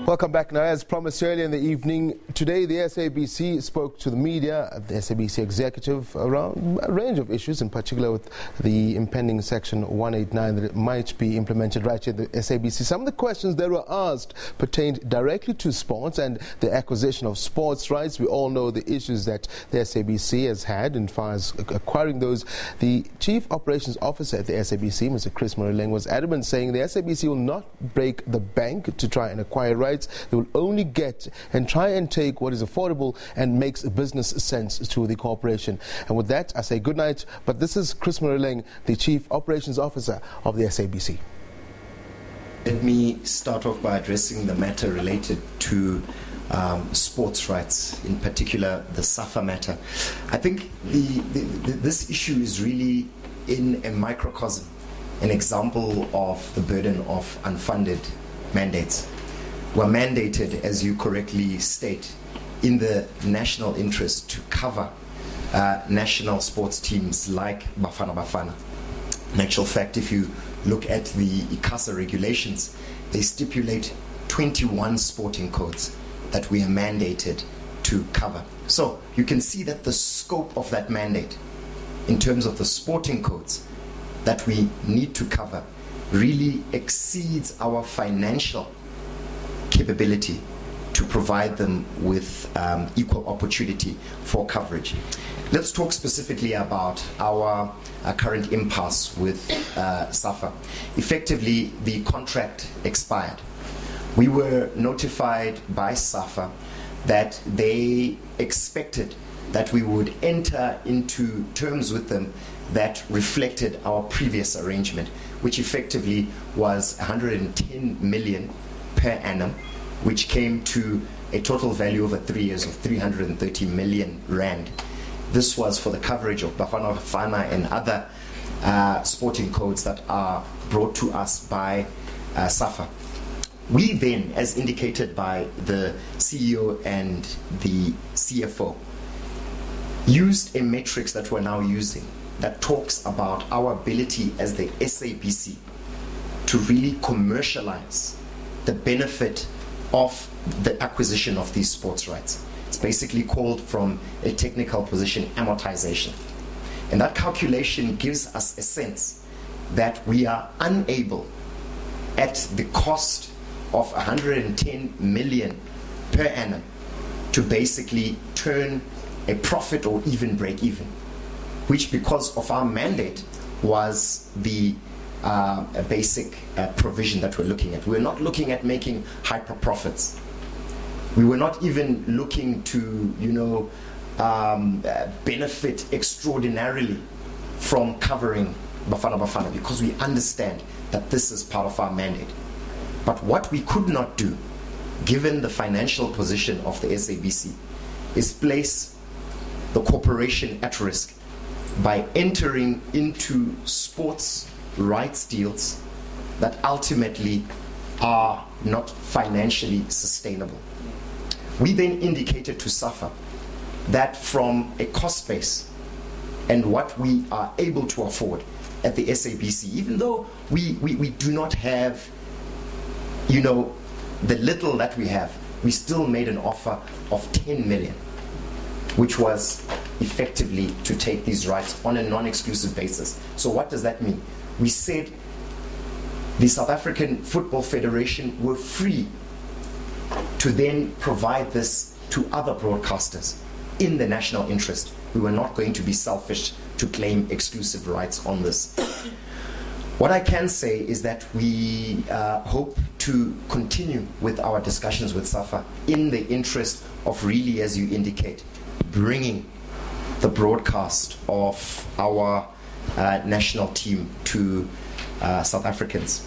Welcome back now. As promised earlier in the evening, today the SABC spoke to the media, the SABC executive, around a range of issues, in particular with the impending Section 189 that it might be implemented right here at the SABC. Some of the questions that were asked pertained directly to sports and the acquisition of sports rights. We all know the issues that the SABC has had in far as acquiring those. The Chief Operations Officer at the SABC, Mr. Chris Morileng, was adamant, saying the SABC will not break the bank to try and acquire rights. They will only get and try and take what is affordable and makes business sense to the corporation. And with that, I say good night. But this is Chris Morileng, the Chief Operations Officer of the SABC. Let me start off by addressing the matter related to sports rights, in particular the SAFA matter. I think this issue is really in a microcosm, an example of the burden of unfunded mandates. We're mandated, as you correctly state, in the national interest to cover national sports teams like Bafana Bafana. In actual fact, if you look at the ICASA regulations, they stipulate 21 sporting codes that we are mandated to cover. So you can see that the scope of that mandate in terms of the sporting codes that we need to cover really exceeds our financial capability to provide them with equal opportunity for coverage. Let's talk specifically about our current impasse with SAFA. Effectively, the contract expired. We were notified by SAFA that they expected that we would enter into terms with them that reflected our previous arrangement, which effectively was 110 million per annum, which came to a total value over 3 years of 330 million rand. This was for the coverage of Bafana Bafana and other sporting codes that are brought to us by SAFA. We then, as indicated by the CEO and the CFO, used a matrix that we're now using that talks about our ability as the SABC to really commercialize the benefit of the acquisition of these sports rights. It's basically called, from a technical position, amortization. And that calculation gives us a sense that we are unable, at the cost of 110 million per annum, to basically turn a profit or even break even, which, because of our mandate, was the a basic provision that we're looking at. We're not looking at making hyper profits. We were not even looking to, benefit extraordinarily from covering Bafana Bafana, because we understand that this is part of our mandate. But what we could not do, given the financial position of the SABC, is place the corporation at risk by entering into sports rights deals that ultimately are not financially sustainable. We then indicated to SAFA that from a cost base and what we are able to afford at the SABC, even though we do not have, the little that we have, we still made an offer of 10 million, which was effectively to take these rights on a non-exclusive basis. So what does that mean? We said the South African Football Federation were free to then provide this to other broadcasters in the national interest. We were not going to be selfish to claim exclusive rights on this. What I can say is that we hope to continue with our discussions with SAFA in the interest of really, as you indicate, bringing the broadcast of our national team to South Africans.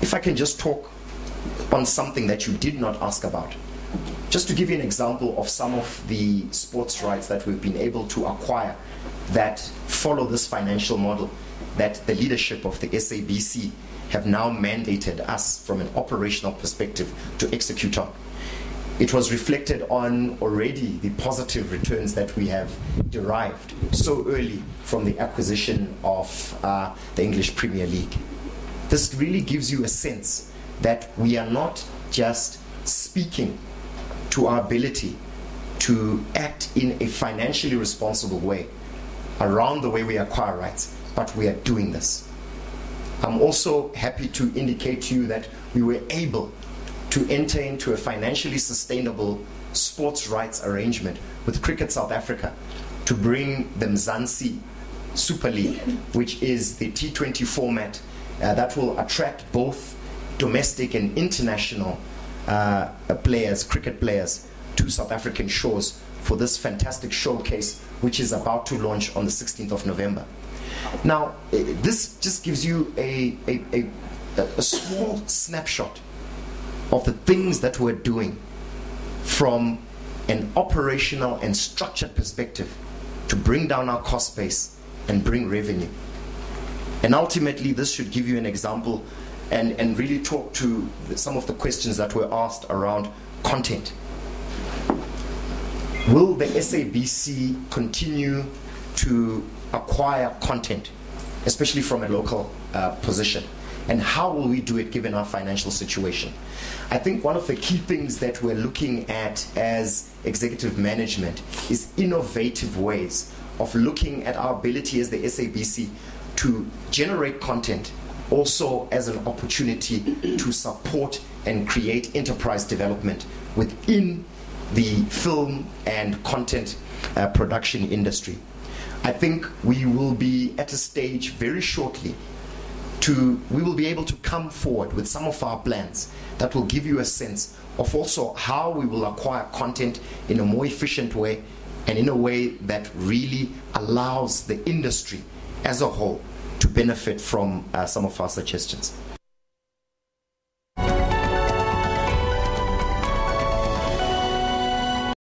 If I can just talk on something that you did not ask about, just to give you an example of some of the sports rights that we've been able to acquire that follow this financial model that the leadership of the SABC have now mandated us from an operational perspective to execute on. It was reflected on already the positive returns that we have derived so early from the acquisition of the English Premier League. This really gives you a sense that we are not just speaking to our ability to act in a financially responsible way around the way we acquire rights, but we are doing this. I'm also happy to indicate to you that we were able to enter into a financially sustainable sports rights arrangement with Cricket South Africa to bring the Mzansi Super League, which is the T20 format that will attract both domestic and international players, cricket players, to South African shores for this fantastic showcase, which is about to launch on the 16th of November. Now, this just gives you a small snapshot of the things that we're doing from an operational and structured perspective to bring down our cost base and bring revenue. And ultimately, this should give you an example and really talk to some of the questions that were asked around content. Will the SABC continue to acquire content, especially from a local position? And how will we do it given our financial situation? I think one of the key things that we're looking at as executive management is innovative ways of looking at our ability as the SABC to generate content, also as an opportunity to support and create enterprise development within the film and content production industry. I think we will be at a stage very shortly we will be able to come forward with some of our plans that will give you a sense of also how we will acquire content in a more efficient way and in a way that really allows the industry as a whole to benefit from some of our suggestions.